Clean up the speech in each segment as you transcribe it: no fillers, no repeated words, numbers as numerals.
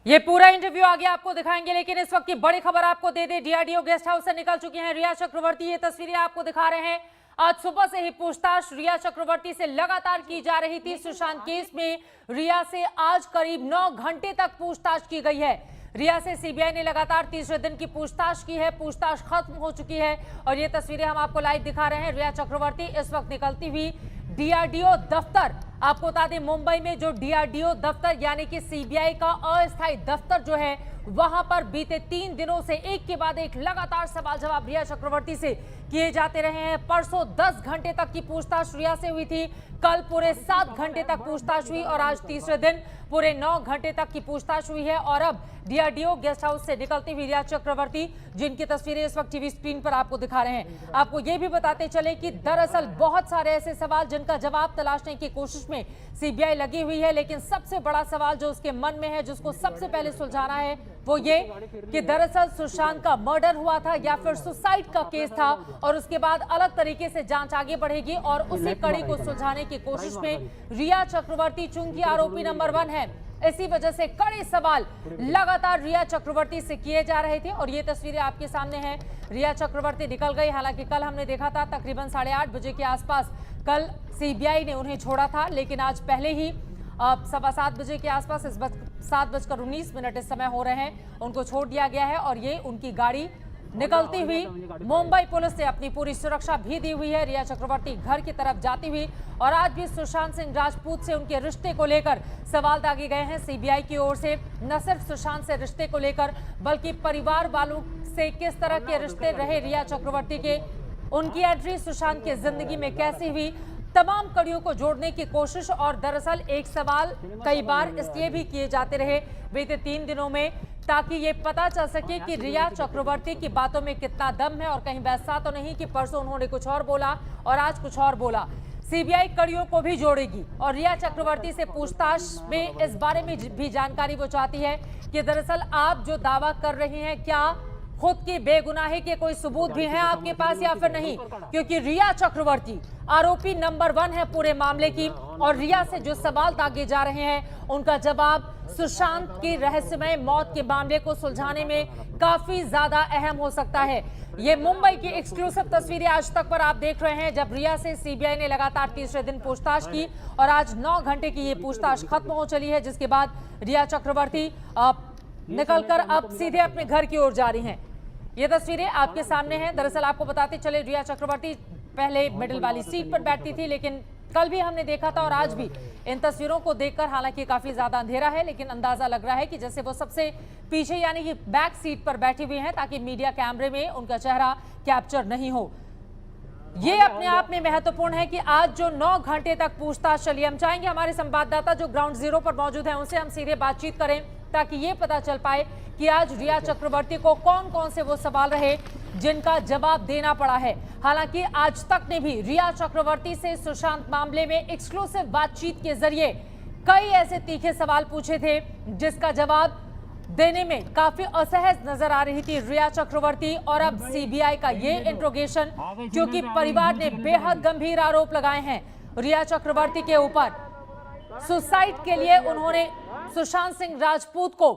ये पूरा इंटरव्यू आगे आपको दिखाएंगे, लेकिन इस वक्त की बड़ी खबर आपको दे दे, डीआरडीओ गेस्ट हाउस से निकल चुकी हैं रिया चक्रवर्ती। ये तस्वीरें आपको दिखा रहे हैं। आज सुबह से ही पूछताछ रिया चक्रवर्ती से लगातार की जा रही थी। सुशांत केस में रिया से आज करीब 9 घंटे तक पूछताछ की गई है। रिया से सीबीआई ने लगातार तीसरे दिन की पूछताछ की है। पूछताछ खत्म हो चुकी है और ये तस्वीरें हम आपको लाइव दिखा रहे हैं। रिया चक्रवर्ती इस वक्त निकलती हुई डीआरडीओ दफ्तर, आपको बता दें मुंबई में जो डीआरडीओ दफ्तर यानी कि सीबीआई का अस्थायी दफ्तर जो है, वहां पर बीते 3 दिनों से एक के बाद एक लगातार सवाल जवाब रिया चक्रवर्ती से किए जाते रहे हैं। परसों 10 घंटे तक की पूछताछ रिया से हुई थी, कल पूरे 7 घंटे तक पूछताछ हुई और आज तीसरे दिन पूरे 9 घंटे तक की पूछताछ हुई है। और अब डीआरडीओ गेस्ट हाउस से निकलती हुई रिया चक्रवर्ती, जिनकी तस्वीरें इस वक्त टीवी स्क्रीन पर आपको दिखा रहे हैं, आपको ये भी बताते चले कि दरअसल बहुत सारे ऐसे सवाल जिनका जवाब तलाशने की कोशिश में सीबीआई लगी हुई है, लेकिन सबसे बड़ा सवाल जो उसके मन में है, जिसको सबसे पहले सुलझाना है, वो ये कि दरअसल सुशांत का मर्डर हुआ था या फिर सुसाइड का केस था, और उसके बाद अलग तरीके से जांच आगे बढ़ेगी और उसी कड़ी को सुलझाने की कोशिश में रिया चक्रवर्ती चूंकि आरोपी नंबर 1 है, इसी वजह से कड़े सवाल लगातार रिया चक्रवर्ती से किए जा रहे थे। और ये तस्वीरें आपके सामने हैं। रिया चक्रवर्ती निकल गई। हालांकि कल हमने देखा था तकरीबन 8:30 बजे के आसपास कल सीबीआई ने उन्हें छोड़ा था, लेकिन आज पहले ही 7:15 बजे के आसपास 7:19 इस समय हो रहे हैं, उनको छोड़ दिया गया है और ये उनकी गाड़ी निकलती हुई मुंबई पुलिस ने अपनी पूरी सुरक्षा भी दी हुई है। रिया चक्रवर्ती घर की तरफ जाती हुई और आज भी सुशांत सिंह राजपूत से उनके रिश्ते को लेकर सवाल दागे गए हैं सीबीआई की ओर से। न सिर्फ सुशांत से रिश्ते को लेकर बल्कि परिवार वालों से किस तरह के रिश्ते रहे रिया चक्रवर्ती के, उनकी एंट्री सुशांत की जिंदगी में कैसी हुई, तमाम कड़ियों को जोड़ने की कोशिश। और दरअसल एक सवाल कई बार इसलिए भी किए जाते रहे बीते 3 दिनों में, ताकि ये पता चल सके कि रिया चक्रवर्ती की बातों में कितना दम है और कहीं वैसा तो नहीं कि परसों उन्होंने कुछ और बोला और आज कुछ और बोला। सीबीआई कड़ियों को भी जोड़ेगी और रिया चक्रवर्ती से पूछताछ में इस बारे में भी जानकारी वो चाहती है कि दरअसल आप जो दावा कर रही हैं, क्या खुद की बेगुनाही के कोई सबूत भी हैं आपके पास या फिर नहीं, क्योंकि रिया चक्रवर्ती आरोपी नंबर 1 है पूरे मामले की। और रिया से जो सवाल दागे जा रहे हैं, उनका जवाब सुशांत की रहस्यमय मौत के मामले को सुलझाने में काफी ज्यादा अहम हो सकता है। ये मुंबई की एक्सक्लूसिव तस्वीरें आज तक पर आप देख रहे हैं, जब रिया से सीबीआई ने लगातार तीसरे दिन पूछताछ की और आज 9 घंटे की ये पूछताछ खत्म हो चली है, जिसके बाद रिया चक्रवर्ती निकलकर अब सीधे अपने घर की ओर जा रही हैं। ये तस्वीरें आपके सामने हैं। दरअसल आपको बताते चले, रिया चक्रवर्ती पहले मिडिल वाली सीट पर बैठती थी, लेकिन कल भी हमने देखा था और आज भी इन तस्वीरों को देखकर, हालांकि काफी ज्यादा अंधेरा है, लेकिन अंदाजा लग रहा है कि जैसे वो सबसे पीछे यानी कि बैक सीट पर बैठी हुई हैं, ताकि मीडिया कैमरे में उनका चेहरा कैप्चर नहीं हो। ये अपने आप में महत्वपूर्ण है कि आज जो 9 घंटे तक पूछताछ चली, हम चाहेंगे हमारे संवाददाता जो ग्राउंड जीरो पर मौजूद हैं उनसे हम सीधे बातचीत करें, ताकि ये पता चल पाए कि आज रिया चक्रवर्ती को कौन कौन से वो सवाल रहे जिनका जवाब देना पड़ा है। हालांकि आज तक ने भी रिया चक्रवर्ती से सुशांत मामले में एक्सक्लूसिव बातचीत के जरिए कई ऐसे तीखे सवाल पूछे थे जिसका जवाब देने में काफी असहज नजर आ रही थी रिया चक्रवर्ती। और अब सीबीआई का ये इंट्रोगेशन, क्योंकि परिवार ने बेहद गंभीर आरोप लगाए हैं रिया चक्रवर्ती के ऊपर। सुसाइड के लिए उन्होंने सुशांत सिंह राजपूत को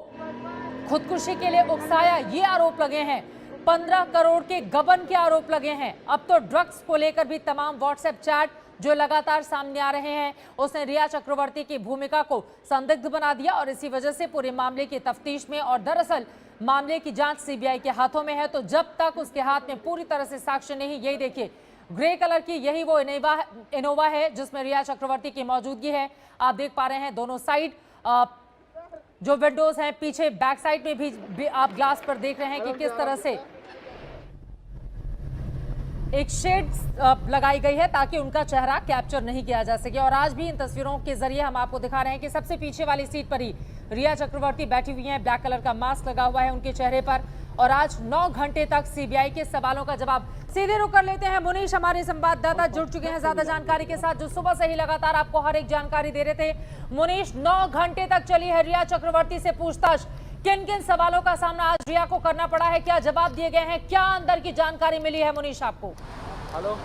खुदकुशी के लिए उकसाया, ये आरोप लगे हैं। 15 करोड़ के गबन के आरोप लगे हैं। अब तो ड्रग्स को लेकर भी तमाम व्हाट्सएप चैट जो लगातार सामने आ रहे हैं, उसने रिया चक्रवर्ती की भूमिका को संदिग्ध बना दिया और इसी वजह से पूरे मामले की तफ्तीश में, और दरअसल मामले की जांच सीबीआई के हाथों में है, तो जब तक उसके हाथ में पूरी तरह से साक्ष्य नहीं, यही देखिए ग्रे कलर की यही वो इनोवा है जिसमें रिया चक्रवर्ती की मौजूदगी है। आप देख पा रहे हैं दोनों साइड जो विंडोज हैं, पीछे बैक साइड में भी आप ग्लास पर देख रहे हैं कि किस तरह से एक शेड लगाई गई है ताकि उनका चेहरा कैप्चर नहीं किया जा सके। और आज भी इन तस्वीरों के जरिए हम आपको दिखा रहे हैं कि सबसे पीछे वाली सीट पर ही रिया चक्रवर्ती बैठी हुई हैं, ब्लैक कलर का मास्क लगा हुआ है उनके चेहरे पर। और आज 9 घंटे तक सीबीआई के सवालों का जवाब। सीधे रुक कर लेते हैं, मुनीश हमारे संवाददाता जुड़ चुके हैं ज्यादा जानकारी के साथ, जो सुबह से ही लगातार आपको हर एक जानकारी दे रहे थे। मुनीश, 9 घंटे तक चली है रिया चक्रवर्ती से पूछताछ, किन किन सवालों का सामना आज रिया को करना पड़ा है, क्या जवाब दिए गए हैं, क्या अंदर की जानकारी मिली है मुनीश आपको? हेलो।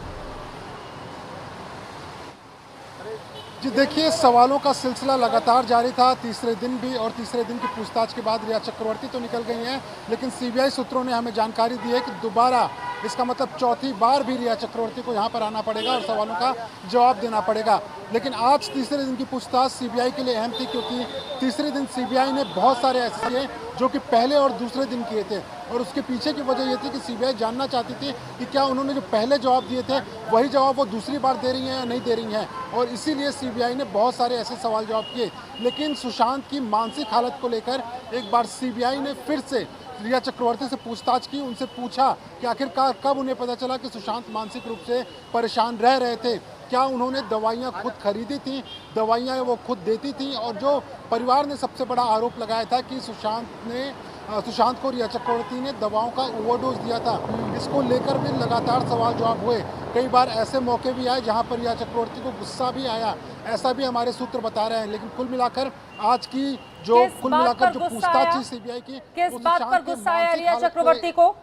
जी देखिए, सवालों का सिलसिला लगातार जारी था, तीसरे दिन भी, और तीसरे दिन की पूछताछ के बाद रिया चक्रवर्ती तो निकल गई हैं, लेकिन सीबीआई सूत्रों ने हमें जानकारी दी है कि दोबारा, इसका मतलब चौथी बार भी रिया चक्रवर्ती को यहाँ पर आना पड़ेगा और सवालों का जवाब देना पड़ेगा। लेकिन आज तीसरे दिन की पूछताछ सीबीआई के लिए अहम थी, क्योंकि तीसरे दिन सीबीआई ने बहुत सारे ऐसे किए जो कि पहले और दूसरे दिन किए थे, और उसके पीछे की वजह ये थी कि सीबीआई जानना चाहती थी कि क्या उन्होंने जो पहले जवाब दिए थे वही जवाब वो दूसरी बार दे रही हैं या नहीं दे रही हैं, और इसीलिए सीबीआई ने बहुत सारे ऐसे सवाल जवाब किए। लेकिन सुशांत की मानसिक हालत को लेकर एक बार सीबीआई ने फिर से रिया चक्रवर्ती से पूछताछ की, उनसे पूछा कि आखिरकार कब उन्हें पता चला कि सुशांत मानसिक रूप से परेशान रह रहे थे, क्या उन्होंने दवाइयाँ खुद खरीदी थी, दवाइयाँ वो खुद देती थी, और जो परिवार ने सबसे बड़ा आरोप लगाया था कि सुशांत को रिया चक्रवर्ती ने दवाओं का ओवरडोज दिया था, इसको लेकर भी लगातार सवाल जवाब हुए। कई बार ऐसे मौके भी आए जहां पर रिया चक्रवर्ती को गुस्सा भी आया, ऐसा भी हमारे सूत्र बता रहे हैं। लेकिन कुल मिलाकर आज की जो पूछताछ थी सीबीआई की, किस बात पर गुस्सा आया रिया चक्रवर्ती को?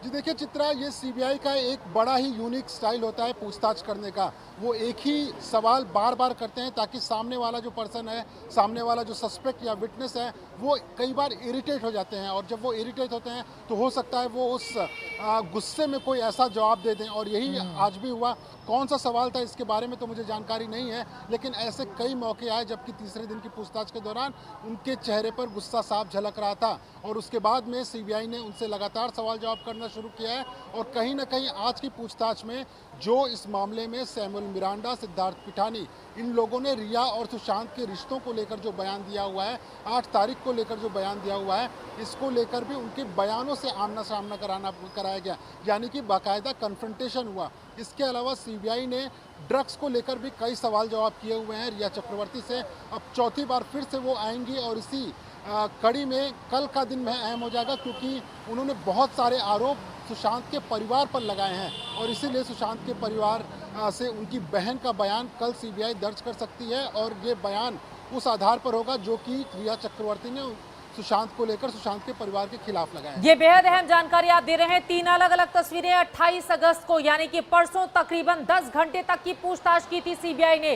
जी देखिए चित्रा, ये सीबीआई का एक बड़ा ही यूनिक स्टाइल होता है पूछताछ करने का। वो एक ही सवाल बार बार करते हैं ताकि सामने वाला जो पर्सन है, सामने वाला जो सस्पेक्ट या विटनेस है, वो कई बार इरिटेट हो जाते हैं, और जब वो इरिटेट होते हैं तो हो सकता है वो उस गुस्से में कोई ऐसा जवाब दे दें, और यही आज भी हुआ। कौन सा सवाल था इसके बारे में तो मुझे जानकारी नहीं है, लेकिन ऐसे कई मौके आए जबकि तीसरे दिन की पूछताछ के दौरान उनके चेहरे पर गुस्सा साफ झलक रहा था, और उसके बाद में सीबीआई ने उनसे लगातार सवाल जवाब करना शुरू किया है। और कहीं ना कहीं आज की पूछताछ में जो इस मामले में सैमुअल मिरांडा, सिद्धार्थ पिठानी, इन लोगों ने रिया और सुशांत के रिश्तों को लेकर जो बयान दिया हुआ है, 8 तारीख को लेकर जो बयान दिया हुआ है, इसको लेकर भी उनके बयानों से आमना सामना कराया गया, यानी कि बाकायदा कन्फ्रंटेशन हुआ। इसके अलावा सीबीआई ने ड्रग्स को लेकर भी कई सवाल जवाब किए हुए हैं रिया चक्रवर्ती से। अब चौथी बार फिर से वो आएंगी, और इसी कड़ी में कल का दिन में अहम हो जाएगा, क्योंकि उन्होंने बहुत सारे आरोप सुशांत के परिवार पर लगाए हैं, और इसीलिए सुशांत के परिवार से उनकी बहन का बयान कल सीबीआई दर्ज कर सकती है, और ये बयान उस आधार पर होगा जो कि रिया चक्रवर्ती ने सुशांत को लेकर सुशांत के परिवार के खिलाफ लगाया है। ये बेहद अहम जानकारी आप दे रहे हैं। 3 अलग अलग तस्वीरें 28 अगस्त को, यानी कि परसों तकरीबन 10 घंटे तक की पूछताछ की थी सीबीआई ने।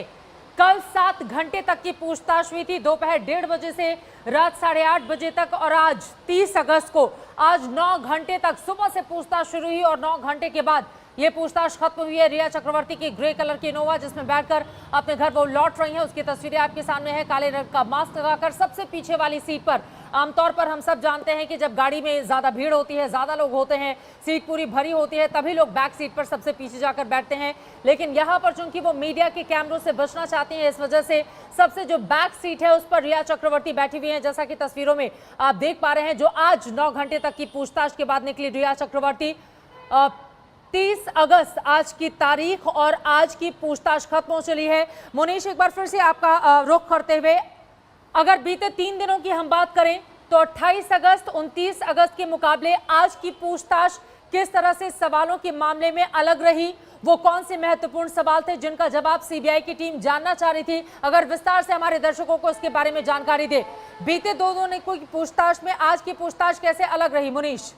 कल 7 घंटे तक की पूछताछ हुई थी, दोपहर 1:30 बजे से रात 8:30 बजे तक, और आज 30 अगस्त को आज 9 घंटे तक सुबह से पूछताछ शुरू हुई, और 9 घंटे के बाद ये पूछताछ खत्म हुई है। रिया चक्रवर्ती की ग्रे कलर की इनोवा जिसमें बैठकर अपने घर वो लौट रही हैं, उसकी तस्वीरें आपके सामने है। काले रंग का मास्क लगाकर सबसे पीछे वाली सीट पर, आमतौर पर हम सब जानते हैं कि जब गाड़ी में ज्यादा भीड़ होती है, ज्यादा लोग होते हैं, सीट पूरी भरी होती है, तभी लोग बैक सीट पर सबसे पीछे जाकर बैठते हैं। लेकिन यहाँ पर चूंकि वो मीडिया के कैमरों से बचना चाहती हैं, इस वजह से सबसे जो बैक सीट है उस पर रिया चक्रवर्ती बैठी हुई हैं, जैसा कि तस्वीरों में आप देख पा रहे हैं। जो आज 9 घंटे तक की पूछताछ के बाद निकली रिया चक्रवर्ती, 30 अगस्त आज की तारीख, और आज की पूछताछ खत्म हो चली है। मुनीश, एक बार फिर से आपका रुख करते हुए, अगर बीते 3 दिनों की हम बात करें तो 28 अगस्त 29 अगस्त के मुकाबले आज की पूछताछ किस तरह से सवालों के मामले में अलग रही? वो कौन से महत्वपूर्ण सवाल थे जिनका जवाब सीबीआई की टीम जानना चाह रही थी? अगर विस्तार से हमारे दर्शकों को इसके बारे में जानकारी दे, बीते 2 दिनों की पूछताछ में आज की पूछताछ कैसे अलग रही मुनीश?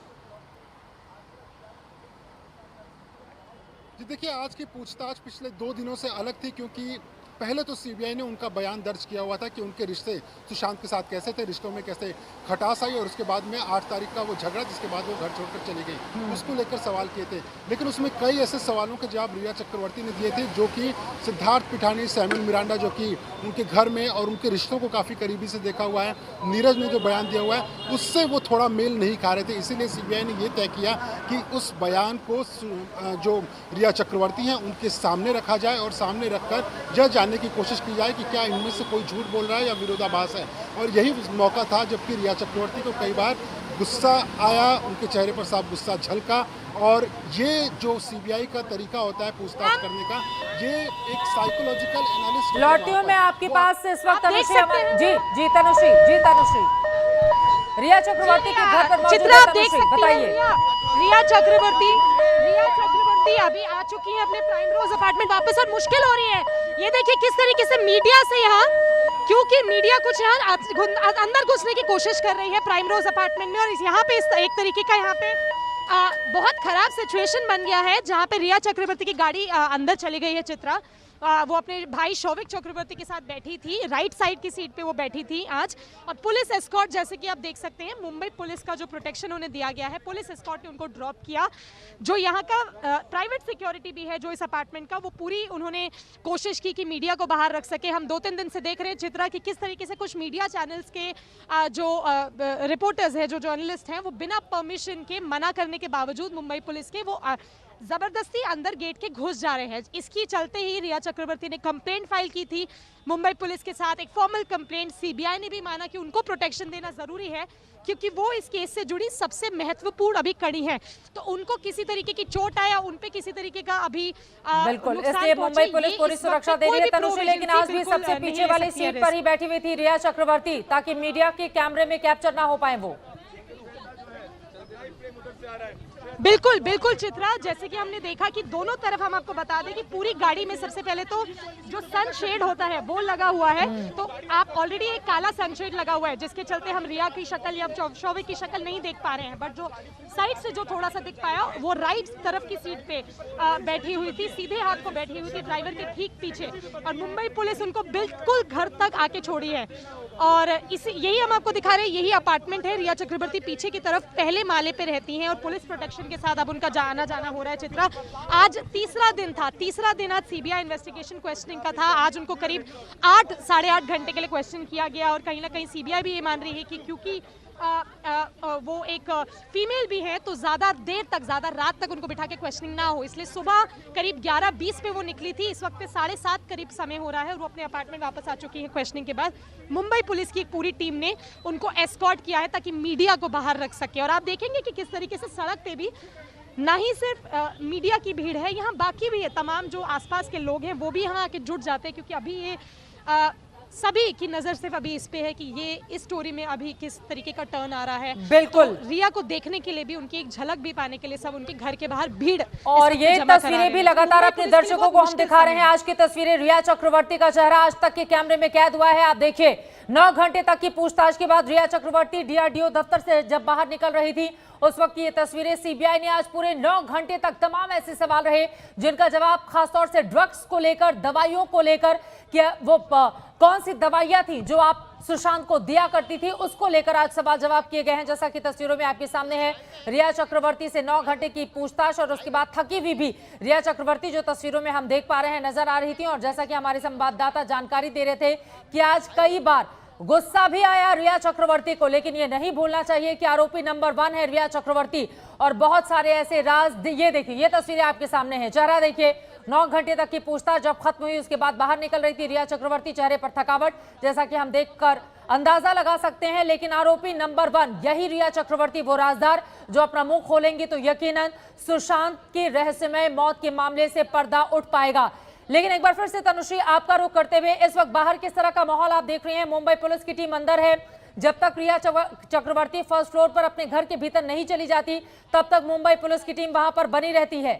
जी देखिए, आज की पूछताछ पिछले 2 दिनों से अलग थी, क्योंकि पहले तो सीबीआई ने उनका बयान दर्ज किया हुआ था कि उनके रिश्ते सुशांत के साथ कैसे थे, रिश्तों में कैसे खटास आई, और उसके बाद में 8 तारीख का वो झगड़ा जिसके बाद वो घर छोड़कर चली गई, उसको लेकर सवाल किए थे। लेकिन उसमें कई ऐसे सवालों के जवाब रिया चक्रवर्ती ने दिए थे जो कि सिद्धार्थ पिठानी, सैमुअल मिरांडा, जो कि उनके घर में और उनके रिश्तों को काफ़ी करीबी से देखा हुआ है, नीरज ने जो बयान दिया हुआ है उससे वो थोड़ा मेल नहीं खा रहे थे। इसीलिए सीबीआई ने ये तय किया कि उस बयान को जो रिया चक्रवर्ती हैं उनके सामने रखा जाए, और सामने रखकर यह जानने की कोशिश की जाए कि क्या इनमें से कोई झूठ बोल रहा है या विरोधाभास है। और यही मौका था जबकि रिया चक्रवर्ती को कई बार गुस्सा आया, उनके चेहरे पर साफ गुस्सा झलका, और ये जो सीबीआई का तरीका होता है पूछताछ करने का, ये एक साइकोलॉजिकल एनालिस्ट। लौटती हूँ मैं आपके पास इस वक्त तनुश्री। जी तनुश्री, रिया चक्रवर्ती के घर पर मौजूद है। तनुश्री बताइए। रिया चक्रवर्ती अभी आ चुकी है अपने प्राइम रोज अपार्टमेंट वापस, और मुश्किल हो रही है। ये देखिए किस तरीके से मीडिया से यहाँ, क्योंकि मीडिया कुछ यहाँ अंदर घुसने की कोशिश कर रही है प्राइम रोज अपार्टमेंट में, और यहाँ पे एक तरीके का यहाँ पे बहुत खराब सिचुएशन बन गया है जहां पे रिया चक्रवर्ती की गाड़ी अंदर चली गई है। चित्रा वो अपने भाई शौविक चक्रवर्ती के साथ बैठी थी, राइट साइड की सीट पे वो बैठी थी आज, और पुलिस एस्कॉर्ट जैसे कि आप देख सकते हैं मुंबई पुलिस का जो प्रोटेक्शन उन्हें दिया गया है, पुलिस एस्कॉर्ट ने उनको ड्रॉप किया। जो यहाँ का प्राइवेट सिक्योरिटी भी है जो इस अपार्टमेंट का, वो पूरी उन्होंने कोशिश की कि मीडिया को बाहर रख सके। हम 2-3 दिन से देख रहे हैं चित्रा कि किस तरीके से कुछ मीडिया चैनल्स के जो रिपोर्टर्स हैं, जो जर्नलिस्ट हैं, वो बिना परमिशन के, मना करने के बावजूद मुंबई पुलिस के, वो जबरदस्ती अंदर गेट के घुस जा रहे हैं। इसकी चलते ही रिया चक्रवर्ती ने कंप्लेंट फाइल की थी मुंबई पुलिस के साथ, एक फॉर्मल कंप्लेंट। सीबीआई ने भी माना कि उनको प्रोटेक्शन देना जरूरी है क्योंकि वो इस केस से जुड़ी सबसे महत्वपूर्ण अभी कड़ी है, तो उनको किसी तरीके की चोट आया, उन पे किसी तरीके का अभी बिल्कुल, इसलिए मुंबई पुलिस पूरी सुरक्षा दे रही है तनुश्री। लेकिन आज भी सबसे पीछे वाली सीट पर ही बैठी हुई थी रिया चक्रवर्ती, ताकि मीडिया के कैमरे में कैप्चर ना हो पाए वो। बिल्कुल बिल्कुल चित्रा, जैसे कि हमने देखा कि दोनों तरफ, हम आपको बता दें कि पूरी गाड़ी में सबसे पहले तो जो सन शेड होता है वो लगा हुआ है, तो आप ऑलरेडी एक काला सन शेड लगा हुआ है जिसके चलते हम रिया की शक्ल या शौविक की शक्ल नहीं देख पा रहे हैं, बट जो साइड से जो थोड़ा सा दिख पाया वो राइट तरफ की सीट पे बैठी हुई थी, सीधे हाथ को बैठी हुई थी ड्राइवर के ठीक पीछे, और मुंबई पुलिस उनको बिल्कुल घर तक आके छोड़ी है। और यही हम आपको दिखा रहे हैं, यही अपार्टमेंट है। रिया चक्रवर्ती पीछे की तरफ पहले माले पे रहती हैं और पुलिस प्रोटेक्शन के साथ अब उनका आना जाना हो रहा है। चित्रा, आज तीसरा दिन था, तीसरा दिन आज सीबीआई इन्वेस्टिगेशन क्वेश्चनिंग का था। आज उनको करीब 8-8.5 घंटे के लिए क्वेश्चन किया गया, और कहीं ना कहीं सीबीआई भी ये मान रही है कि क्योंकि वो एक फीमेल भी है तो ज़्यादा देर तक, ज़्यादा रात तक उनको बिठा के क्वेश्चनिंग ना हो, इसलिए सुबह करीब 11:20 पे वो निकली थी। इस वक्त पे 7:30 करीब समय हो रहा है और वो अपने अपार्टमेंट वापस आ चुकी है क्वेश्चनिंग के बाद। मुंबई पुलिस की एक पूरी टीम ने उनको एस्कॉर्ट किया है ताकि मीडिया को बाहर रख सके। और आप देखेंगे कि किस तरीके से सड़क पे भी ना ही सिर्फ मीडिया की भीड़ है, यहाँ बाकी भी है, तमाम जो आसपास के लोग हैं वो भी यहाँ आके जुट जाते हैं, क्योंकि अभी ये सभी की नजर सिर्फ अभी इस पे है कि ये इस स्टोरी में अभी किस तरीके का टर्न आ रहा है। बिल्कुल, तो रिया को देखने के लिए भी, उनकी एक झलक भी पाने के लिए सब उनके घर के बाहर भीड़, और ये तस्वीरें भी लगातार अपने दर्शकों को हम दिखा रहे हैं। आज की तस्वीरें, रिया चक्रवर्ती का चेहरा आज तक के कैमरे में कैद हुआ है। आप देखिए, 9 घंटे तक की पूछताछ के बाद रिया चक्रवर्ती डीआरडीओ दफ्तर से जब बाहर निकल रही थी, उस वक्त की ये तस्वीरें। सीबीआई ने आज पूरे 9 घंटे तक तमाम ऐसे सवाल रहे जिनका जवाब खासतौर से ड्रग्स को लेकर, दवाइयों को लेकर, कि वो कौन सी दवाइयां थी जो आप सुशांत को दिया करती थी, उसको लेकर आज सवाल जवाब किए गए हैं। जैसा कि तस्वीरों में आपके सामने है, रिया चक्रवर्ती से 9 घंटे की पूछताछ, और उसके बाद थकी हुई भी रिया चक्रवर्ती जो तस्वीरों में हम देख पा रहे हैं नजर आ रही थी। और जैसा कि हमारे संवाददाता जानकारी दे रहे थे कि आज कई बार गुस्सा भी आया रिया चक्रवर्ती को, लेकिन ये नहीं भूलना चाहिए कि आरोपी नंबर 1 है रिया चक्रवर्ती, और बहुत सारे ऐसे राज। ये देखिए, ये तस्वीरें आपके सामने है, चेहरा देखिए। 9 घंटे तक की पूछताछ जब खत्म हुई, उसके बाद बाहर निकल रही थी रिया चक्रवर्ती, चेहरे पर थकावट जैसा कि हम देखकर अंदाजा लगा सकते हैं। लेकिन आरोपी नंबर 1 यही रिया चक्रवर्ती, वो राजदार जो अपना मुंह खोलेंगे तो यकीनन सुशांत की रहस्यमय मौत के मामले से पर्दा उठ पाएगा। लेकिन एक बार फिर से तनुश्री, आपका रुख करते हुए, इस वक्त बाहर किस तरह का माहौल आप देख रहे हैं? मुंबई पुलिस की टीम अंदर है। जब तक रिया चक्रवर्ती फर्स्ट फ्लोर पर अपने घर के भीतर नहीं चली जाती, तब तक मुंबई पुलिस की टीम वहां पर बनी रहती है।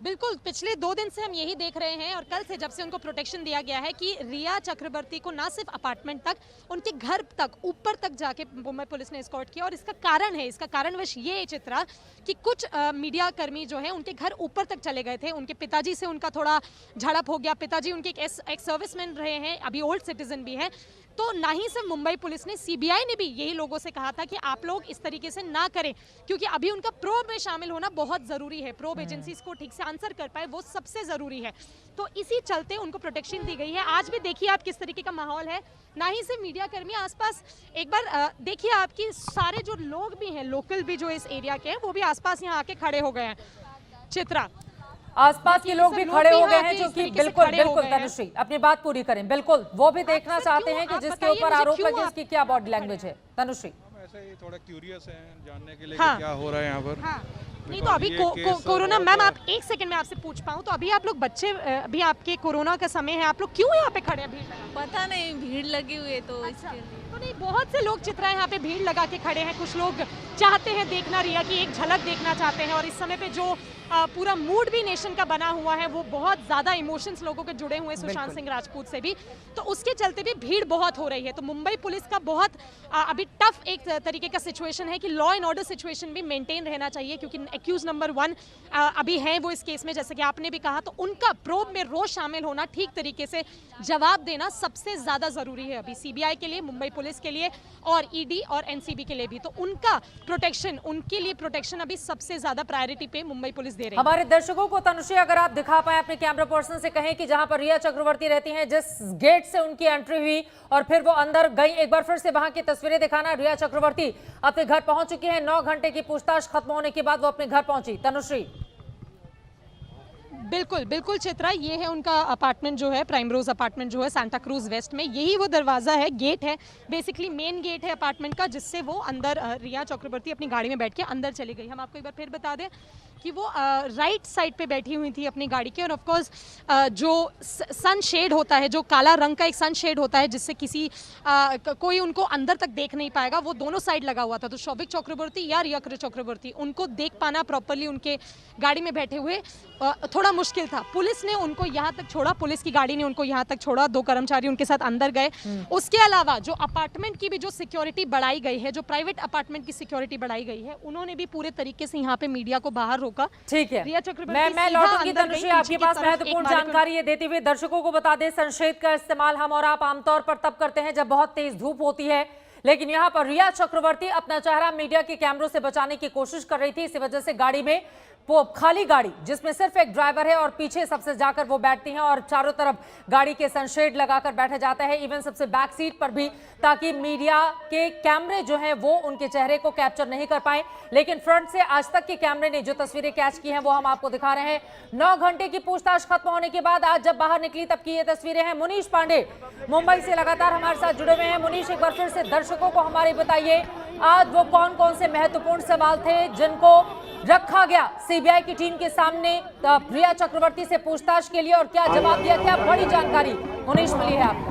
बिल्कुल, पिछले 2 दिन से हम यही देख रहे हैं, और कल से जब से उनको प्रोटेक्शन दिया गया है कि रिया चक्रवर्ती को ना सिर्फ अपार्टमेंट तक, उनके घर तक, ऊपर तक जाके मुंबई पुलिस ने एस्कॉर्ट किया। और इसका कारण है, इसका कारणवश ये है चित्रा कि कुछ मीडिया कर्मी जो हैं उनके घर ऊपर तक चले गए थे। उनके पिताजी से उनका थोड़ा झड़प हो गया। पिताजी उनके एक सर्विसमैन रहे हैं, अभी ओल्ड सिटीजन भी हैं। तो ना ही सिर्फ मुंबई पुलिस ने, सीबीआई ने भी यही लोगों से कहा था कि आप लोग इस तरीके से ना करें, क्योंकि अभी उनका प्रोब में शामिल होना बहुत जरूरी है। प्रोब एजेंसीज को ठीक से आंसर कर पाए, वो सबसे जरूरी है। तो इसी चलते उनको प्रोटेक्शन दी गई है। आज भी देखिए आप किस तरीके का माहौल है, ना ही सिर्फ मीडिया कर्मी आसपास, एक बार देखिए आपकी सारे जो लोग भी हैं, लोकल भी जो इस एरिया के हैं, वो भी आसपास यहाँ आके खड़े हो गए हैं। चित्रा, आसपास के लोग भी खड़े हो गए हैं, जो कि बिल्कुल बिल्कुल तनुश्री अपनी बात पूरी करें, बिल्कुल वो भी देखना चाहते हैं कि जिसके ऊपर आरोप लगे उसकी क्या बॉडी लैंग्वेज है। तनुश्री, ऐसे ही थोड़ा क्यूरियस है जानने के लिए हाँ, कि क्या हो रहा है यहाँ पर। हाँ, नहीं तो अभी कोरोना, मैम आप एक सेकंड में आपसे पूछ पाऊँ तो अभी आप लोग बच्चे, अभी आपके कोरोना का समय है, आप लोग क्यों यहाँ पे खड़े हैं? भीड़ लगा? पता नहीं, भीड़ लगी हुई है तो इसके लिए। तो नहीं, बहुत से लोग चित्रा यहाँ पे भीड़ लगा के खड़े हैं। कुछ लोग चाहते हैं देखना, रिया की एक झलक देखना चाहते हैं। और इस समय पे जो पूरा मूड भी नेशन का बना हुआ है, वो बहुत ज्यादा इमोशंस लोगों के जुड़े हुए हैं सुशांत सिंह राजपूत से भी, तो उसके चलते भी भीड़ बहुत हो रही है। तो मुंबई पुलिस का बहुत अभी टफ एक तरीके का सिचुएशन है कि लॉ एंड ऑर्डर सिचुएशन भी मेंटेन रहना चाहिए, क्योंकि एक्यूज नंबर 1 अभी हैं वो इस केस में, जैसे कि आपने भी कहा, तो उनका प्रोब में रोज शामिल होना, ठीक तरीके से जवाब देना सबसे ज्यादा जरूरी है अभी सीबीआई के लिए, मुंबई पुलिस के लिए और ईडी और एनसीबी के लिए भी। तो उनका प्रोटेक्शन, उनके लिए प्रोटेक्शन अभी सबसे ज्यादा प्रायोरिटी पे मुंबई पुलिस दे रही है। हमारे दर्शकों को तनुश्री अगर आप दिखा पाए अपने कैमरा पर्सन से, कहें कि जहां पर रिया चक्रवर्ती रहती हैं, जिस गेट से उनकी एंट्री हुई और फिर वो अंदर गई, एक बार फिर से वहां की तस्वीरें दिखाना। रिया चक्रवर्ती अपने घर पहुंच चुकी हैं, 9 घंटे की पूछताछ खत्म होने के बाद वो अपने घर पहुंची। तनुश्री। बिल्कुल बिल्कुल चित्रा, ये है उनका अपार्टमेंट जो है, प्राइम रोज अपार्टमेंट जो है सांता क्रूज वेस्ट में। यही वो दरवाज़ा है, गेट है, बेसिकली मेन गेट है अपार्टमेंट का, जिससे वो अंदर रिया चक्रवर्ती अपनी गाड़ी में बैठ के अंदर चली गई। हम आपको एक बार फिर बता दें कि वो राइट साइड पे बैठी हुई थी अपनी गाड़ी के, और ऑफ कोर्स जो सन शेड होता है, जो काला रंग का एक सन शेड होता है, जिससे किसी कोई उनको अंदर तक देख नहीं पाएगा, वो दोनों साइड लगा हुआ था। तो शौविक चक्रवर्ती या रिया चक्रवर्ती, उनको देख पाना प्रॉपरली उनके गाड़ी में बैठे हुए थोड़ा मुश्किल था। पुलिस ने उनको यहाँ तक छोड़ा, पुलिस की गाड़ी ने उनको यहाँ तक छोड़ा, 2 कर्मचारी उनके साथ अंदर गए। उसके अलावा जो अपार्टमेंट की भी जो सिक्योरिटी बढ़ाई गई है, जो प्राइवेट अपार्टमेंट की सिक्योरिटी बढ़ाई गई है, उन्होंने भी पूरे तरीके से यहाँ पे मीडिया को बाहर रोका। ठीक है, रिया चक्रवर्ती मैं लौटूंगी तनुश्री आपके पास। महत्वपूर्ण जानकारी ये देते हुए दर्शकों को बता दें, सनशेड का इस्तेमाल हम और आप आमतौर पर तब करते हैं जब बहुत तेज धूप होती है, लेकिन यहाँ पर रिया चक्रवर्ती अपना चेहरा मीडिया के कैमरों से बचाने की कोशिश कर रही थी। इसी वजह से गाड़ी में, वो खाली गाड़ी जिसमें सिर्फ एक ड्राइवर है और पीछे सबसे जाकर वो बैठती हैं और चारों तरफ गाड़ी के सनशेड लगाकर बैठा जाता है, इवन सबसे बैक सीट पर भी, ताकि मीडिया के कैमरे जो हैं वो उनके चेहरे को कैप्चर नहीं कर पाए। लेकिन फ्रंट से आज तक के कैमरे ने जो तस्वीरें कैच की हैं वो हम आपको दिखा रहे हैं। 9 घंटे की पूछताछ खत्म होने के बाद आज जब बाहर निकली तब की ये तस्वीरें हैं। मुनीश पांडे मुंबई से लगातार हमारे साथ जुड़े हुए हैं। मुनीश, एक बार फिर से दर्शकों को हमारे बताइए, आज वो कौन कौन से महत्वपूर्ण सवाल थे जिनको रखा गया सीबीआई की टीम के सामने रिया चक्रवर्ती से पूछताछ के लिए, और क्या जवाब दिया, क्या बड़ी जानकारी मुनीश मिली है आपको?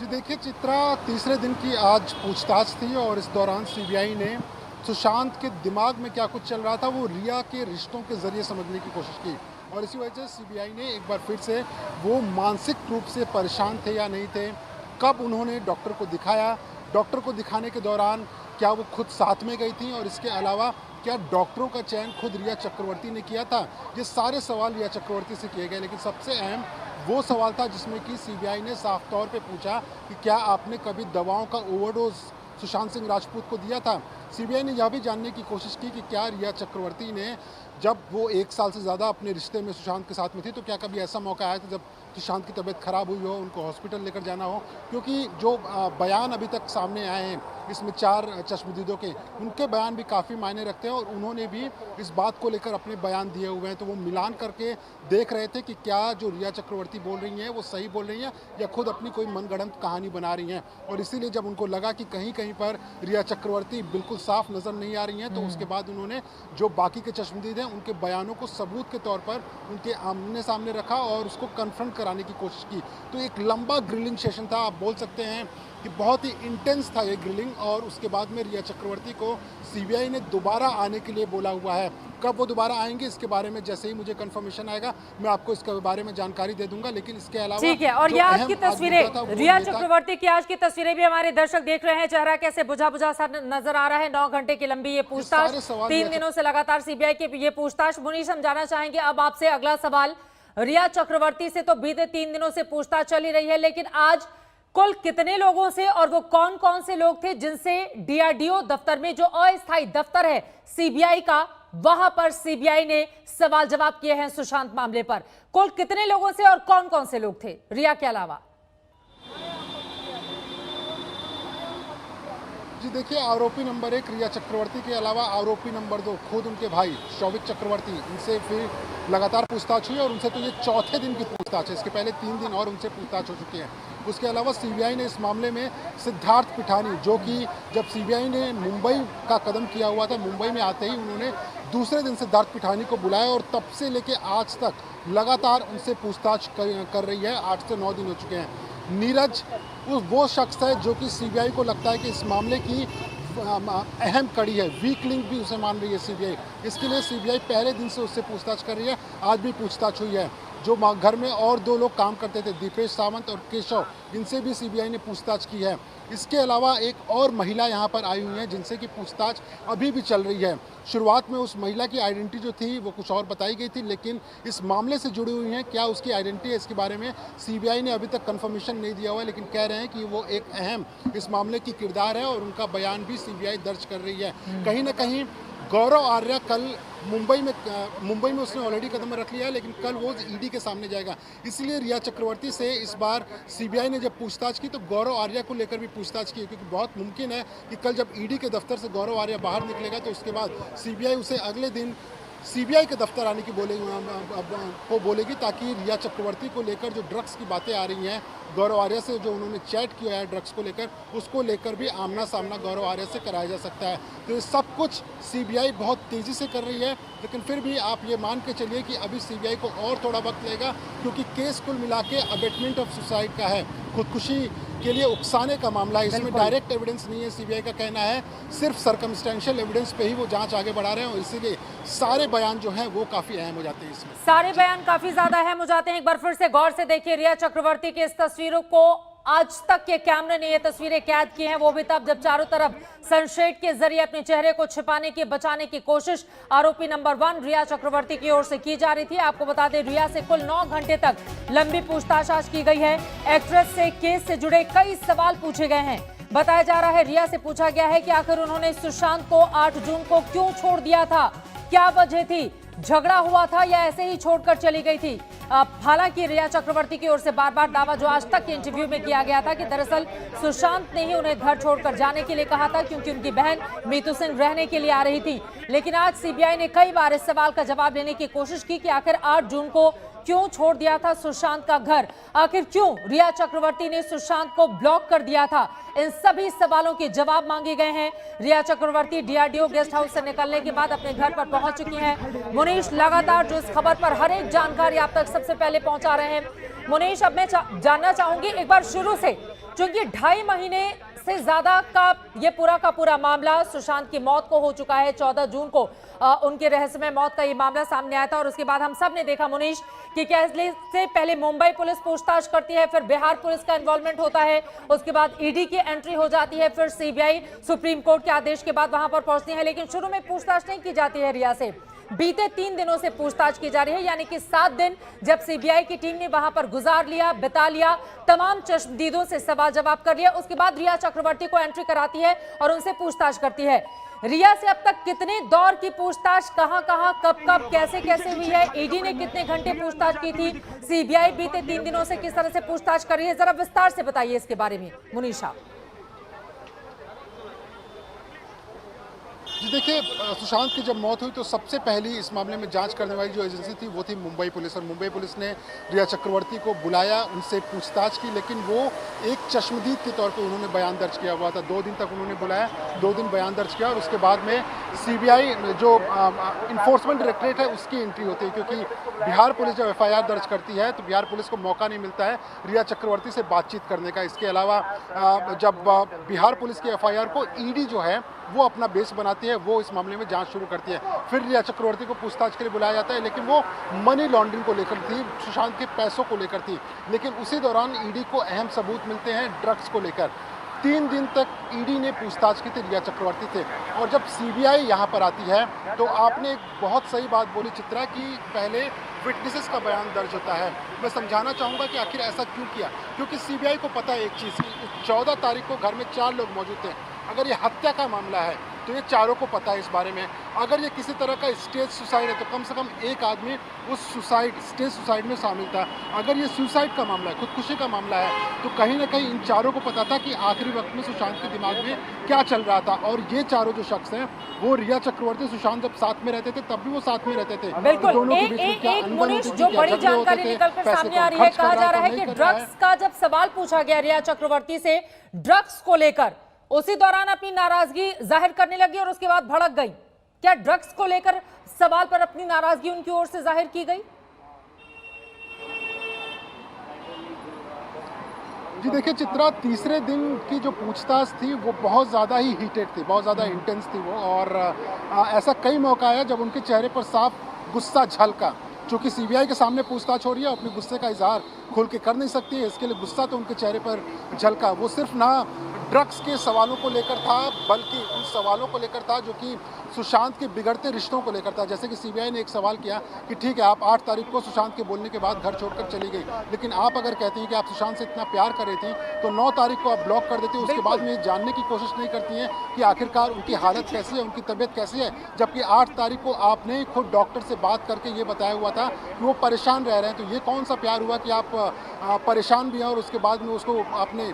जी देखिए चित्रा, तीसरे दिन की आज पूछताछ थी और इस दौरान सीबीआई ने सुशांत के दिमाग में क्या कुछ चल रहा था वो रिया के रिश्तों के जरिए समझने की कोशिश की, और इसी वजह से सीबीआई ने एक बार फिर से वो मानसिक रूप से परेशान थे या नहीं थे, कब उन्होंने डॉक्टर को दिखाया, डॉक्टर को दिखाने के दौरान क्या वो खुद साथ में गई थी, और इसके अलावा क्या डॉक्टरों का चयन खुद रिया चक्रवर्ती ने किया था। ये सारे सवाल रिया चक्रवर्ती से किए गए, लेकिन सबसे अहम वो सवाल था जिसमें कि सीबीआई ने साफ तौर पे पूछा कि क्या आपने कभी दवाओं का ओवरडोज सुशांत सिंह राजपूत को दिया था। सीबीआई ने यह भी जानने की कोशिश की कि क्या रिया चक्रवर्ती ने, जब वो 1 साल से ज़्यादा अपने रिश्ते में सुशांत के साथ में थी, तो क्या कभी ऐसा मौका आया था जब सुशांत की तबीयत खराब हुई हो, उनको हॉस्पिटल लेकर जाना हो, क्योंकि जो बयान अभी तक सामने आए हैं इसमें 4 चश्मदीदों के, उनके बयान भी काफ़ी मायने रखते हैं और उन्होंने भी इस बात को लेकर अपने बयान दिए हुए हैं। तो वो मिलान करके देख रहे थे कि क्या जो रिया चक्रवर्ती बोल रही हैं वो सही बोल रही हैं या खुद अपनी कोई मनगढ़ंत कहानी बना रही हैं, और इसीलिए जब उनको लगा कि कहीं कहीं पर रिया चक्रवर्ती बिल्कुल साफ नज़र नहीं आ रही हैं, तो उसके बाद उन्होंने जो बाकी के चश्मदीद हैं उनके बयानों को सबूत के तौर पर उनके आमने सामने रखा और उसको कन्फ्रंट कराने की कोशिश की। तो एक लंबा ग्रिलिंग सेशन था, आप बोल सकते हैं कि बहुत ही इंटेंस था ये ग्रिलिंग, और उसके बाद में रिया चक्रवर्ती को सीबीआई ने दोबारा आने के लिए बोला हुआ है। कब वो दोबारा आएंगे इसके बारे में जैसे ही मुझे कंफर्मेशन आएगा मैं आपको इसके बारे में जानकारी दे दूंगा, लेकिन इसके अलावा ठीक है। और ये आज की तस्वीरें, रिया चक्रवर्ती की आज की तस्वीरें भी हमारे दर्शक देख रहे हैं, चेहरा कैसे बुझा बुझा सा नजर आ रहा है। 9 घंटे की लंबी ये पूछताछ, 3 दिनों से लगातार सीबीआई की ये पूछताछ। मुनीश, हम जानना चाहेंगे अब आपसे अगला सवाल, रिया चक्रवर्ती से तो बीते 3 दिनों से पूछताछ चली रही है, लेकिन आज कुल कितने लोगों से और वो कौन कौन से लोग थे जिनसे डीआरडीओ दफ्तर में, जो अस्थायी दफ्तर है सीबीआई का, वहां पर सीबीआई ने सवाल जवाब किए हैं सुशांत मामले पर? कुल कितने लोगों से और कौन कौन से लोग थे रिया के अलावा? जी देखिए, आरोपी नंबर 1 रिया चक्रवर्ती के अलावा आरोपी नंबर 2 खुद उनके भाई शौविक चक्रवर्ती, उनसे फिर लगातार पूछताछ हुई और उनसे तो ये 4थे दिन की पूछताछ है। इसके पहले 3 दिन और उनसे पूछताछ हो चुकी है। उसके अलावा सीबीआई ने इस मामले में सिद्धार्थ पिठानी, जो कि जब सीबीआई ने मुंबई का कदम किया हुआ था, मुंबई में आते ही उन्होंने दूसरे दिन सिद्धार्थ पिठानी को बुलाया और तब से लेके आज तक लगातार उनसे पूछताछ कर रही है। 8 से 9 दिन हो चुके हैं। नीरज वो शख्स है जो कि सीबीआई को लगता है कि इस मामले की अहम कड़ी है, वीक लिंक भी उसे मान रही है सीबीआई। इसके लिए सीबीआई पहले दिन से उससे पूछताछ कर रही है। आज भी पूछताछ हुई है। जो घर में और 2 लोग काम करते थे, दीपेश सावंत और केशव, इनसे भी सीबीआई ने पूछताछ की है। इसके अलावा एक और महिला यहाँ पर आई हुई है जिनसे कि पूछताछ अभी भी चल रही है। शुरुआत में उस महिला की आइडेंटिटी जो थी वो कुछ और बताई गई थी, लेकिन इस मामले से जुड़ी हुई हैं, क्या उसकी आइडेंटिटी है, इसके बारे में सीबीआई ने अभी तक कंफर्मेशन नहीं दिया हुआ है, लेकिन कह रहे हैं कि वो एक अहम इस मामले की किरदार है और उनका बयान भी सीबीआई दर्ज कर रही है। कहीं ना कहीं गौरव आर्या कल मुंबई में उसने ऑलरेडी कदम रख लिया है, लेकिन कल वो ईडी के सामने जाएगा। इसलिए रिया चक्रवर्ती से इस बार सीबीआई ने जब पूछताछ की तो गौरव आर्या को लेकर भी पूछताछ की, क्योंकि बहुत मुमकिन है कि कल जब ईडी के दफ्तर से गौरव आर्या बाहर निकलेगा तो उसके बाद सीबीआई उसे अगले दिन सीबीआई के दफ्तर आने की बोलेगी, ताकि रिया चक्रवर्ती को लेकर जो ड्रग्स की बातें आ रही हैं, गौरव आर्या से जो उन्होंने चैट किया है ड्रग्स को लेकर, उसको लेकर भी आमना सामना गौरव आर्या से कराया जा सकता है। तो ये सब कुछ सीबीआई बहुत तेज़ी से कर रही है, लेकिन फिर भी आप ये मान के चलिए कि अभी सीबीआई को और थोड़ा वक्त लगेगा, क्योंकि केस कुल मिला के अबेटमेंट ऑफ सुसाइड का है, खुदकुशी के लिए उकसाने का मामला है। इसमें डायरेक्ट एविडेंस नहीं है, सीबीआई का कहना है सिर्फ सर्कमस्टेंशियल एविडेंस पे ही वो जांच आगे बढ़ा रहे हैं, और इसीलिए सारे बयान जो हैं वो काफ़ी अहम हो जाते हैं। इसमें सारे बयान काफी ज्यादा अहम हो जाते हैं। एक बार फिर से गौर से देखिए रिया चक्रवर्ती की इस तस्वीरों को। आज तक के कैमरे ने ये तस्वीरें कैद की हैं, वो भी तब जब चारों तरफ सनशेड के जरिए अपने चेहरे को छिपाने की, बचाने की कोशिश आरोपी नंबर 1 रिया चक्रवर्ती की ओर से की जा रही थी। आपको बता दें रिया से कुल 9 घंटे तक लंबी पूछताछ आज की गई है। एक्ट्रेस से केस से जुड़े कई सवाल पूछे गए हैं। बताया जा रहा है रिया से पूछा गया है कि आखिर उन्होंने सुशांत को 8 जून को क्यों छोड़ दिया था, क्या वजह थी, झगड़ा हुआ था या ऐसे ही छोड़कर चली गई थी। हालांकि रिया चक्रवर्ती की ओर से बार बार दावा जो आज तक के इंटरव्यू में किया गया था कि दरअसल सुशांत ने ही उन्हें घर छोड़कर जाने के लिए कहा था, क्योंकि उनकी बहन मीतू सिंह रहने के लिए आ रही थी। लेकिन आज सीबीआई ने कई बार इस सवाल का जवाब देने की कोशिश की कि आखिर 8 जून को क्यों छोड़ दिया था सुशांत का घर, आखिर क्यों रिया चक्रवर्ती ने सुशांत को ब्लॉक कर दिया था। इन सभी सवालों के जवाब मांगे गए हैं। रिया चक्रवर्ती डीआरडीओ गेस्ट हाउस से निकलने के बाद अपने घर पर पहुंच चुकी हैं। मुनीश लगातार जो इस खबर पर हर एक जानकारी आप तक सबसे पहले पहुंचा रहे हैं। मुनीश, अब मैं जानना चाहूंगी एक बार शुरू से, क्योंकि 2.5 महीने से ज्यादा का ये पूरा का पूरा मामला, सुशांत की मौत को हो चुका है। 14 जून को उनके रहस्यमय मौत का ये मामला सामने आया था, और उसके बाद हम सब ने देखा मुनीश कि कैसे से पहले मुंबई पुलिस पूछताछ करती है, फिर बिहार पुलिस का इन्वॉल्वमेंट होता है, उसके बाद ईडी की एंट्री हो जाती है, फिर सीबीआई सुप्रीम कोर्ट के आदेश के बाद वहां पर पहुंचती है। लेकिन शुरू में पूछताछ नहीं की जाती है रिया से। बीते 3 दिनों से पूछताछ की जा रही है, यानी कि 7 दिन जब सीबीआई की टीम ने वहां पर बिता लिया, तमाम चश्मदीदों से सवाल जवाब कर लिया, उसके बाद रिया चक्रवर्ती को एंट्री कराती है और उनसे पूछताछ करती है। रिया से अब तक कितने दौर की पूछताछ, कहां कब कैसे हुई है, ईडी ने कितने घंटे पूछताछ की थी, सीबीआई बीते 3 दिनों से किस तरह से पूछताछ कर रही है, जरा विस्तार से बताइए इसके बारे में मुनीषा। जी देखिए, सुशांत की जब मौत हुई तो सबसे पहली इस मामले में जांच करने वाली जो एजेंसी थी वो थी मुंबई पुलिस, और मुंबई पुलिस ने रिया चक्रवर्ती को बुलाया, उनसे पूछताछ की, लेकिन वो एक चश्मदीद के तौर पे उन्होंने बयान दर्ज किया हुआ था। 2 दिन तक उन्होंने बुलाया, 2 दिन बयान दर्ज किया, और उसके बाद में सीबीआई जो इन्फोर्समेंट डायरेक्टरेट है उसकी एंट्री होती है, क्योंकि बिहार पुलिस जब FIR दर्ज करती है तो बिहार पुलिस को मौका नहीं मिलता है रिया चक्रवर्ती से बातचीत करने का। इसके अलावा जब बिहार पुलिस की FIR को ईडी जो है वो अपना बेस बनाती है, वो इस मामले में जांच शुरू करती है। फिर रिया चक्रवर्ती को पूछताछ के लिए बुलाया जाता है, लेकिन वो मनी लॉन्ड्रिंग को लेकर थी, सुशांत के पैसों को लेकर थी। लेकिन उसी दौरान ईडी को अहम सबूत मिलते हैं ड्रग्स को लेकर। 3 दिन तक ईडी ने पूछताछ की थी रिया चक्रवर्ती से, और जब सीबीआई यहाँ पर आती है तो आपने एक बहुत सही बात बोली चित्रा कि पहले विटनेसेस का बयान दर्ज होता है। मैं समझाना चाहूँगा कि आखिर ऐसा क्यों किया, क्योंकि सीबीआई को पता है एक चीज़ की, 14 तारीख को घर में 4 लोग मौजूद थे। अगर ये हत्या का मामला है तो ये चारों को पता है इस बारे में। अगर ये किसी तरह का स्टेज सुसाइड है तो कम से कम एक आदमी उस स्टेज सुसाइड में शामिल था। अगर ये सुसाइड का मामला है, खुदकुशी का मामला है, तो कहीं ना कहीं इन चारों को पता था कि आखिरी वक्त में सुशांत के दिमाग में क्या चल रहा था। और ये चारों जो शख्स हैं वो रिया चक्रवर्ती, सुशांत जब साथ में रहते थे तब भी वो साथ में रहते थे। बिल्कुल। दोनों के बीच में क्या एक अनबन मुनीश, होती थी, जो क्या बड़ी झगड़े होते जानकारी थे, निकलकर पैसे सामने आ कौन रही है, खर्च कर कहा रहा जा रहा है कौन कि नहीं कर रहा है। ड्रग्स का जब सवाल पूछा गया रिया चक्रवर्ती से, ड्रग्स को लेकर, उसी दौरान अपनी नाराजगी जाहिर करने लगी और उसके बाद भड़क गई। क्या ड्रग्स को लेकर सवाल पर अपनी नाराजगी उनकी ओर से जाहिर की गई? जी देखिए चित्रा, तीसरे दिन की जो पूछताछ थी वो बहुत ज़्यादा ही हीटेड थी, बहुत ज़्यादा इंटेंस थी वो। और ऐसा कई मौका आया जब उनके चेहरे पर साफ गुस्सा झलका। चूँकि सीबीआई के सामने पूछताछ हो रही है, अपने गुस्से का इजहार खुल के कर नहीं सकती है, इसके लिए गुस्सा तो उनके चेहरे पर झलका। वो सिर्फ ना ड्रग्स के सवालों को लेकर था, बल्कि उन सवालों को लेकर था जो कि सुशांत के बिगड़ते रिश्तों को लेकर था। जैसे कि सीबीआई ने एक सवाल किया कि ठीक है, आप 8 तारीख को सुशांत के बोलने के बाद घर छोड़कर चली गई, लेकिन आप अगर कहती हैं कि आप सुशांत से इतना प्यार कर रही थी तो 9 तारीख को आप ब्लॉक कर देती, उसके बाद में ये जानने की कोशिश नहीं करती हैं कि आखिरकार उनकी हालत कैसी है, उनकी तबीयत कैसी है। जबकि 8 तारीख को आपने खुद डॉक्टर से बात करके ये बताया हुआ था कि वो परेशान रह रहे हैं। तो ये कौन सा प्यार हुआ कि आप परेशान भी हैं और उसके बाद में उसको आपने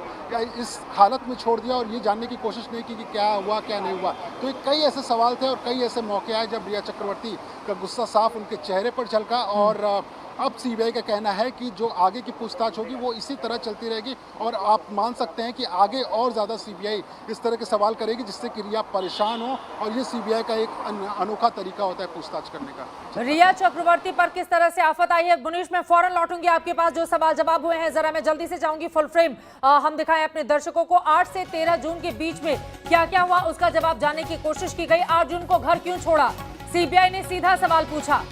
इस हालत में छोड़ दिया और ये जानने की कोशिश नहीं की कि क्या हुआ क्या नहीं हुआ। तो ये कई ऐसे सवाल थे और कई ऐसे मौके आए जब रिया चक्रवर्ती का गुस्सा साफ उनके चेहरे पर झलका। और अब सीबीआई का कहना है कि जो आगे की पूछताछ होगी वो इसी तरह चलती रहेगी और आप मान सकते हैं कि आगे और ज़्यादा सीबीआई इस तरह के सवाल करेगी जिससे कि रिया परेशान हो। और ये सीबीआई का एक अनोखा तरीका होता है पूछताछ करने का। रिया चक्रवर्ती पर किस तरह से आफत आई है, मुनीश मैं फौरन लौटूंगी आपके पास। जो सवाल जवाब हुए हैं जरा मैं जल्दी से जाऊंगी, फुल फ्रेम हम दिखाएं अपने दर्शकों को। 8 से 13 जून के बीच में क्या क्या हुआ उसका जवाब जानने की कोशिश की गई। 8 जून को घर क्यों छोड़ा, सीबीआई ने सीधा सवाल पूछा।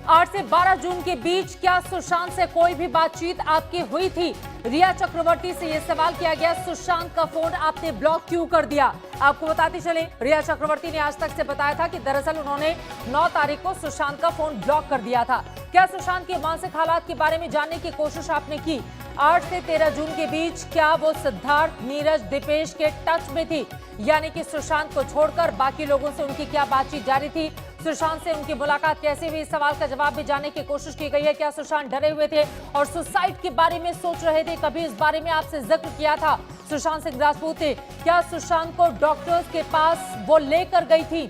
8 से 12 जून के बीच क्या सुशांत से कोई भी बातचीत आपकी हुई थी? रिया चक्रवर्ती से यह सवाल किया गया, सुशांत का फोन आपने ब्लॉक क्यों कर दिया? आपको बताते चले, रिया चक्रवर्ती ने आज तक से बताया था कि दरअसल उन्होंने 9 तारीख को सुशांत का फोन ब्लॉक कर दिया था। क्या सुशांत के मानसिक हालात के बारे में जानने की कोशिश आपने की? 8 से 13 जून के बीच क्या वो सिद्धार्थ, नीरज, दीपेश के टच में थी? यानी कि सुशांत को छोड़कर बाकी लोगों से उनकी क्या बातचीत जारी थी? सुशांत से उनकी मुलाकात कैसे हुई, इस सवाल का जवाब भी जानने की कोशिश की गई है। क्या सुशांत डरे हुए थे और सुसाइड के बारे में सोच रहे थे? कभी इस बारे में आपसे जिक्र किया था सुशांत सिंह राजपूत ने? क्या सुशांत को डॉक्टर्स के पास वो लेकर गई थी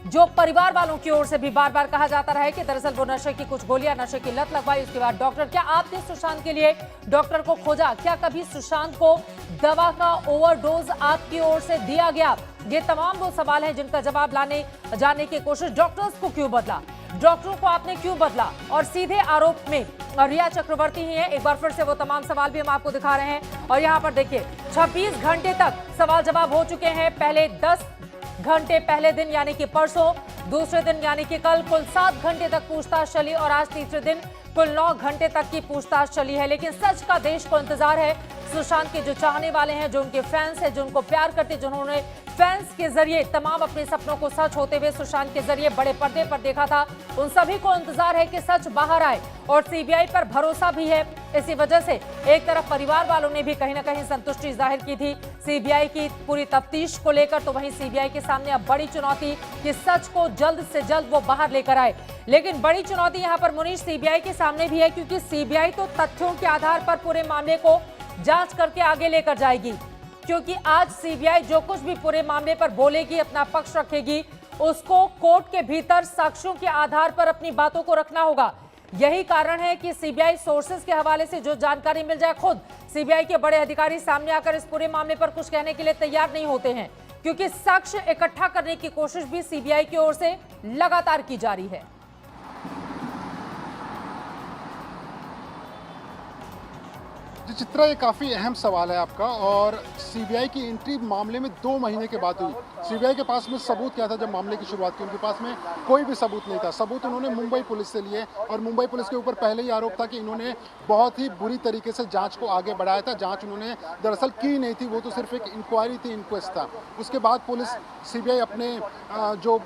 जो परिवार वालों की ओर से भी बार बार कहा जाता रहा है कि दरअसल वो नशे की कुछ गोलियां, नशे की लत लगवाई, उसके बाद डॉक्टर? क्या आपने सुशांत के लिए डॉक्टर को खोजा? क्या कभी सुशांत को दवा का ओवरडोज आपकी ओर से दिया गया? ये तमाम वो सवाल हैं जिनका जवाब जानने की कोशिश। डॉक्टर्स को क्यों बदला, डॉक्टरों को आपने क्यों बदला? और सीधे आरोप में रिया चक्रवर्ती ही है। एक बार फिर से वो तमाम सवाल भी हम आपको दिखा रहे हैं और यहाँ पर देखिए 26 घंटे तक सवाल जवाब हो चुके हैं। पहले 10 घंटे पहले दिन यानी कि परसों, दूसरे दिन यानी कि कल कुल 7 घंटे तक पूछताछ चली और आज तीसरे दिन कुल 9 घंटे तक की पूछताछ चली है। लेकिन सच का देश को इंतजार है। सुशांत के जो चाहने वाले हैं, जो उनके फैंस हैं, जो उनको प्यार करते, जिन्होंने फैंस के जरिए तमाम अपने सपनों को सच होते हुए सुशांत के जरिए बड़े पर्दे पर देखा था, उन सभी को इंतजार है कि सच बाहर आए और सीबीआई पर भरोसा भी है। इसी वजह से एक तरफ परिवार वालों ने भी कहीं ना कहीं संतुष्टि जाहिर की थी सीबीआई की पूरी तफ्तीश को लेकर, तो वहीं सीबीआई के सामने अब बड़ी चुनौती कि सच को जल्द से जल्द वो बाहर लेकर आए। लेकिन बड़ी चुनौती यहाँ पर मुनीश सीबीआई के सामने भी है, क्योंकि सीबीआई तो तथ्यों के आधार पर पूरे मामले को जांच करके आगे लेकर जाएगी। क्योंकि आज सीबीआई जो कुछ भी पूरे मामले पर बोलेगी, अपना पक्ष रखेगी, उसको कोर्ट के भीतर साक्ष्यों के आधार पर अपनी बातों को रखना होगा। यही कारण है कि सीबीआई सोर्सेज के हवाले से जो जानकारी मिल जाए, खुद सीबीआई के बड़े अधिकारी सामने आकर इस पूरे मामले पर कुछ कहने के लिए तैयार नहीं होते हैं, क्योंकि साक्ष्य इकट्ठा करने की कोशिश भी सीबीआई की ओर से लगातार की जा रही है। चित्रा, ये काफ़ी अहम सवाल है आपका। और सीबीआई की एंट्री मामले में 2 महीने के बाद हुई। सीबीआई के पास में सबूत क्या था जब मामले की शुरुआत की? उनके पास में कोई भी सबूत नहीं था। सबूत उन्होंने मुंबई पुलिस से लिए और मुंबई पुलिस के ऊपर पहले ही आरोप था कि इन्होंने बहुत ही बुरी तरीके से जांच को आगे बढ़ाया था। जांच उन्होंने दरअसल की नहीं थी, वो तो सिर्फ एक इंक्वायरी थी, इंक्वेस्ट था। उसके बाद पुलिस सीबीआई अपने जो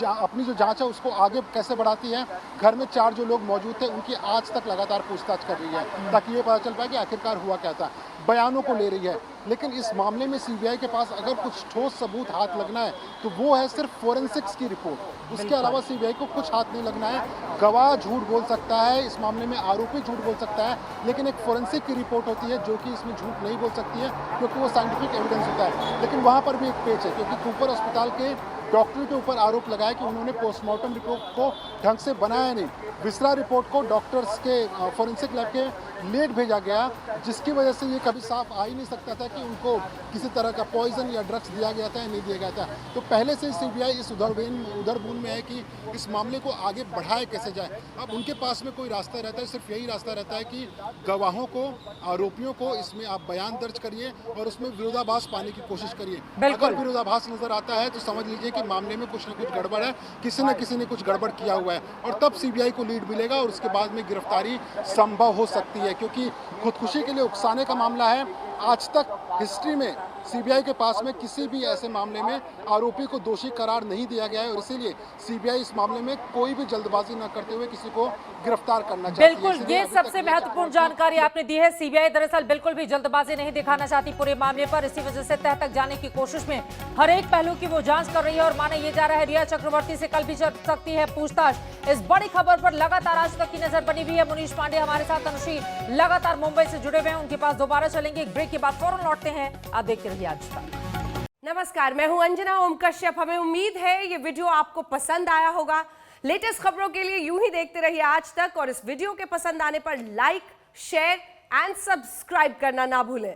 अपनी जो जांच है उसको आगे कैसे बढ़ाती है। घर में 4 जो लोग मौजूद थे उनकी आज तक लगातार पूछताछ कर रही है ताकि ये पता चल पाए कि आखिरकार हुआ क्या था। बयानों को ले रही है, लेकिन इस मामले में सीबीआई के पास अगर कुछ ठोस सबूत हाथ लगना है तो वो है सिर्फ फोरेंसिक्स की रिपोर्ट। उसके अलावा सीबीआई को कुछ हाथ नहीं लगना है। गवाह झूठ बोल सकता है, इस मामले में आरोपी झूठ बोल सकता है, लेकिन एक फोरेंसिक की रिपोर्ट होती है जो कि इसमें झूठ नहीं बोल सकती है क्योंकि वो साइंटिफिक एविडेंस होता है। लेकिन वहाँ पर भी एक पेच है क्योंकि कूपर अस्पताल के डॉक्टर के ऊपर आरोप लगाया कि उन्होंने पोस्टमार्टम रिपोर्ट को ढंग से बनाया नहीं। विसरा रिपोर्ट को डॉक्टर्स के फोरेंसिक लैब के लेट भेजा गया, जिसकी वजह से ये कभी साफ आ ही नहीं सकता था कि उनको किसी तरह का पॉइजन या ड्रग्स दिया गया था या नहीं दिया गया था। तो पहले से सीबीआई इस उधरबून में है कि इस मामले को आगे बढ़ाए कैसे जाए। अब उनके पास में कोई रास्ता रहता है, सिर्फ यही रास्ता रहता है कि गवाहों को, आरोपियों को इसमें आप बयान दर्ज करिए और उसमें विरोधाभास पाने की कोशिश करिए। अगर विरोधाभास नजर आता है तो समझ लीजिए कि मामले में कुछ न कुछ गड़बड़ है, किसी न किसी ने कुछ गड़बड़ किया हुआ है और तब सीबीआई को लीड मिलेगा और उसके बाद में गिरफ्तारी संभव हो सकती है क्योंकि खुदकुशी के लिए उकसाने का मामला है। आज तक हिस्ट्री में सीबीआई के पास में किसी भी ऐसे मामले में आरोपी को दोषी करार नहीं दिया गया है और इसीलिए सीबीआई इस मामले में कोई भी जल्दबाजी न करते हुए किसी को गिरफ्तार करना चाहती है। बिल्कुल, ये सबसे महत्वपूर्ण जानकारी आपने दी है। सीबीआई दरअसल बिल्कुल भी जल्दबाजी नहीं दिखाना चाहती पूरे मामले पर, इसी वजह से तह तक जाने की कोशिश में हर एक पहलू की वो जांच कर रही है और माना यह जा रहा है रिया चक्रवर्ती से कल भी चल सकती है पूछताछ। इस बड़ी खबर पर लगातार आज तक की नजर बनी हुई है। मुनीश पांडे हमारे साथ अनुश्री लगातार मुंबई से जुड़े हुए हैं, उनके पास दोबारा चलेंगे। एक ब्रेक के बाद फौरन लौटते हैं। आप देखते रहिए आज तक। नमस्कार, मैं हूं अंजना ओम कश्यप। हमें उम्मीद है ये वीडियो आपको पसंद आया होगा। लेटेस्ट खबरों के लिए यूं ही देखते रहिए आज तक और इस वीडियो के पसंद आने पर लाइक, शेयर एंड सब्सक्राइब करना ना भूलें।